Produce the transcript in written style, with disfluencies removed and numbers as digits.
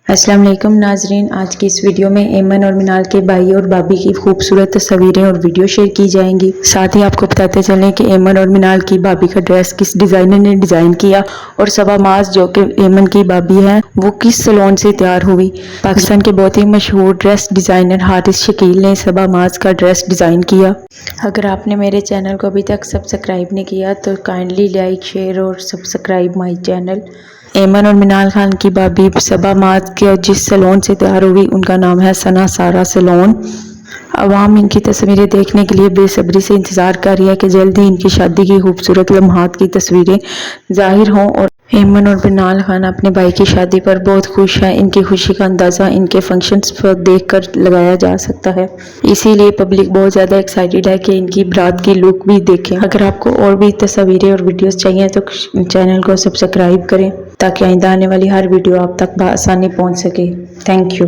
अस्सलाम वालेकुम नाजरीन, आज की इस वीडियो में एमन और मिनाल के भाई और भाभी की खूबसूरत तस्वीरें और वीडियो शेयर की जाएंगी। साथ ही आपको बताते चलें कि एमन और मिनाल की भाभी का ड्रेस किस डिज़ाइनर ने डिज़ाइन किया और सबा माज जो कि एमन की भाभी है वो किस सलोन से तैयार हुई। पाकिस्तान के बहुत ही मशहूर ड्रेस डिज़ाइनर हारिस शकील ने सबा माज का ड्रेस डिज़ाइन किया। अगर आपने मेरे चैनल को अभी तक सब्सक्राइब नहीं किया तो काइंडली लाइक शेयर और सब्सक्राइब माई चैनल। एमन और मिनाल खान की भाभी सबा माज के जिस सैलून से तैयार हुई उनका नाम है सना सारा सैलून। अवाम इनकी तस्वीरें देखने के लिए बेसब्री से इंतज़ार कर रही है कि जल्द ही इनकी शादी की खूबसूरत लम्हात की तस्वीरें जाहिर हों। और एमन और मिनाल खान अपने भाई की शादी पर बहुत खुश हैं। इनकी खुशी का अंदाज़ा इनके फंक्शंस पर देखकर लगाया जा सकता है, इसीलिए पब्लिक बहुत ज़्यादा एक्साइटेड है कि इनकी बारात की लुक भी देखें। अगर आपको और भी तस्वीरें और वीडियोस चाहिए तो चैनल को सब्सक्राइब करें ताकि आइंदा आने वाली हर वीडियो आप तक बआसानी पहुंच सके। Thank you.